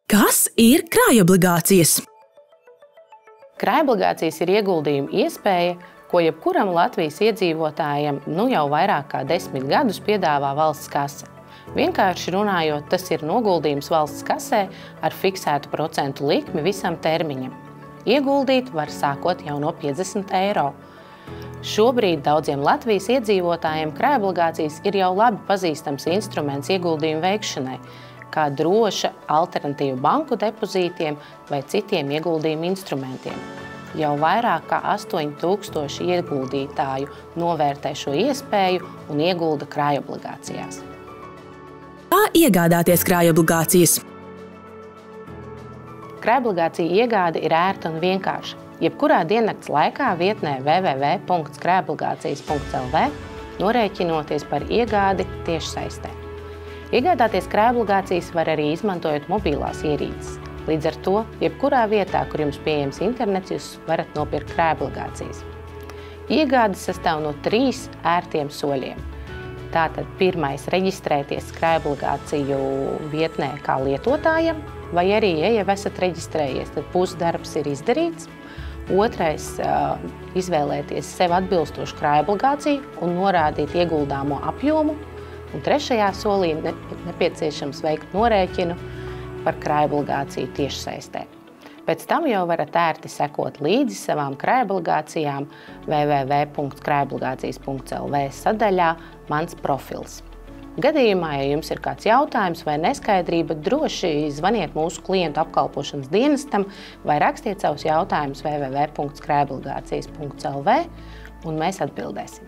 Kas ir krājobligācijas? Krājobligācijas ir ieguldījuma iespēja, ko jebkuram Latvijas iedzīvotājam jau vairāk kā 10 gadus piedāvā valsts kase. Vienkārši runājot, tas ir noguldījums valsts kasē ar fiksētu procentu likmi visam termiņam. Ieguldīt var sākot jau no 50 eiro. Šobrīd daudziem Latvijas iedzīvotājiem krājobligācijas ir jau labi pazīstams instruments ieguldījumu veikšanai, kā droša alternatīva banku depozītiem vai citiem ieguldījumu instrumentiem. Jau vairāk kā 8000 ieguldītāju novērtē šo iespēju un iegulda krājobligācijās. Kā iegādāties krājobligācijas? Krājobligācija iegāde ir ērta un vienkārša. Jebkurā diennakts laikā vietnē www.krājobligācijas.lv norēķinoties par iegādi tiešsaistē. Iegādāties krājobligācijas var arī izmantojot mobilās ierīces. Līdz ar to, jebkurā vietā, kur jums pieejams internets, jūs varat nopirkt krājobligācijas. Iegāde sastāv no 3 ērtiem soļiem. Tātad pirmais – reģistrēties krājobligāciju vietnē kā lietotājam, vai arī, ja jau esat reģistrējies, tad pusdarbs ir izdarīts. Otrais – izvēlēties sev atbilstošu krājobligāciju un norādīt ieguldāmo apjomu. Un trešajā solī nepieciešams veikt norēķinu par krājobligāciju tiešsaistē. Pēc tam jau varat ērti sekot līdzi savām krājobligācijām www.krājobligācijas.lv sadaļā Mans profils. Gadījumā, ja jums ir kāds jautājums vai neskaidrība, droši zvaniet mūsu klientu apkalpošanas dienestam vai rakstiet savus jautājumus www.krājobligācijas.lv un mēs atbildēsim.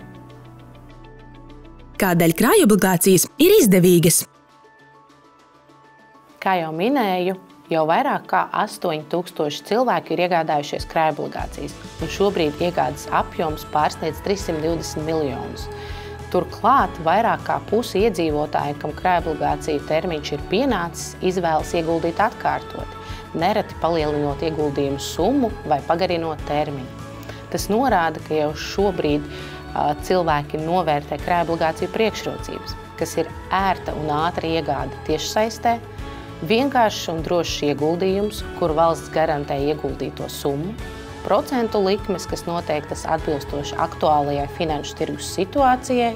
Kādēļ krājobligācijas ir izdevīgas? Kā jau minēju, jau vairāk kā 8000 cilvēku ir iegādājušies krājobligācijas, un šobrīd iegādes apjoms pārsniedz 320 miljonus. Turklāt vairāk kā pusi iedzīvotāji, kam krājobligāciju termiņš ir pienācis, izvēlas ieguldīt atkārtot, nereti palielinot ieguldījumu summu vai pagarinot termiņu. Tas norāda, ka jau šobrīd cilvēki novērtē krājobligāciju priekšrocības, kas ir ērta un ātra iegāde tiešsaistē, vienkāršs un drošs ieguldījums, kur valsts garantē ieguldīto summu, procentu likmes, kas noteiktas atbilstoši aktuālajai finanšu tirgus situācijai,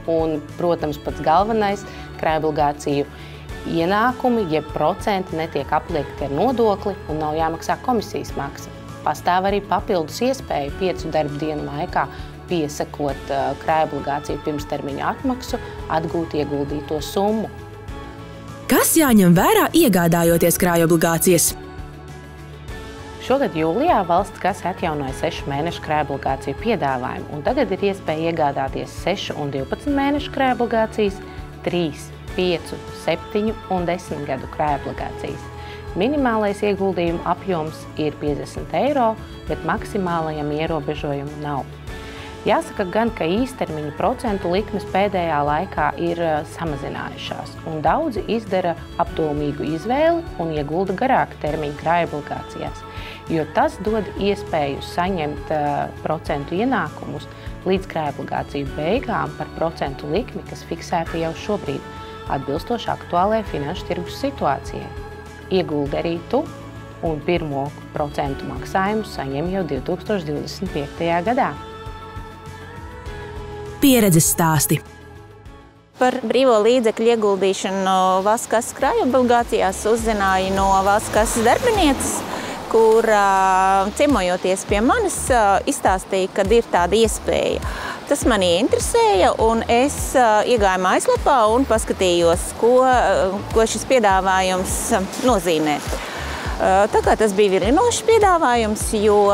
un, protams, pats galvenais – krājobligāciju ienākumi, jeb procenti netiek apliekti ar nodokli un nav jāmaksā komisijas maksa. Pastāv arī papildus iespēja 5 darba dienu laikā piesakot krājobligāciju pirmstermiņa atmaksu, atgūt ieguldīto summu. Kas jāņem vērā iegādājoties krājobligācijas? Šogad jūlijā valsts kase atjaunoja 6 mēnešu krājobligāciju piedāvājumu, un tagad ir iespēja iegādāties 6 un 12 mēnešu krājobligācijas, 3, 5, 7 un 10 gadu krājobligācijas. Minimālais ieguldījuma apjoms ir 50 eiro, bet maksimālajam ierobežojumu nav. Jāsaka gan, ka īstermiņa procentu likmes pēdējā laikā ir samazinājušās, un daudzi izdara apdomīgu izvēli un iegulda garāka termiņa krājobligācijās, jo tas dod iespēju saņemt procentu ienākumus līdz krājobligāciju beigām par procentu likmi, kas fiksēta jau šobrīd, atbilstoši aktuālajai finanšu tirgus situācijai. Ieguldi arī tu, un pirmo procentu maksājumu saņem jau 2025. gadā. Pieredzes stāsti. Par brīvo līdzekļu ieguldīšanu valsts kases krājobligācijās uzzināju no valsts kases darbinieces, kur ciemojoties pie manis izstāstīja, kad ir tāda iespēja. Tas mani interesēja, un es iegāju mājaslapā un paskatījos, ko šis piedāvājums nozīmē. Tā kā tas bija virinošs piedāvājums, jo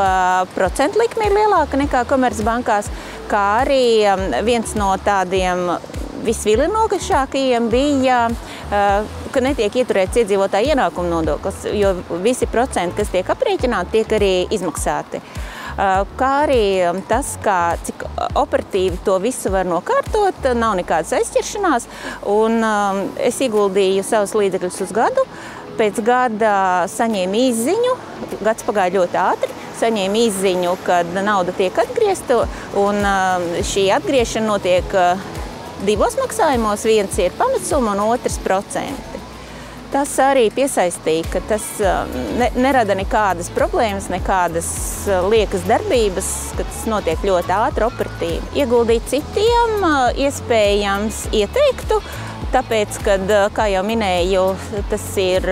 procentu likme ir lielāka nekā komercbankās, kā arī viens no tādiem visvilinošākajiem bija, ka netiek ieturēts iedzīvotāju ienākumu nodoklis, jo visi procenti, kas tiek aprēķināti, tiek arī izmaksāti. Kā arī tas, cik operatīvi to visu var nokārtot, nav nekādas aizķeršanās, un es ieguldīju savus līdzekļus uz gadu. Pēc gada saņēmu izziņu, gads pagāja ļoti ātri, saņēmu izziņu, kad nauda tiek atgriezta, un šī atgriešana notiek 2 maksājumos, viens ir pamatsumma un otrs procenti. Tas arī piesaistīja, ka tas nerada nekādas problēmas, nekādas liekas darbības, ka tas notiek ļoti ātri, operatīvi. Ieguldīt citiem iespējams ieteiktu, tāpēc, kad, kā jau minēju, tas ir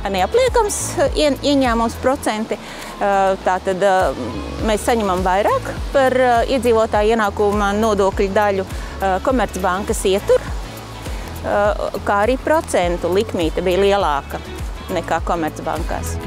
neapliekams ieņēmums procenti. Tātad mēs saņemam vairāk par iedzīvotāju ienākuma nodokļu daļu. Komercbankas ietur, kā arī procentu likmīte bija lielāka nekā Komercbankās.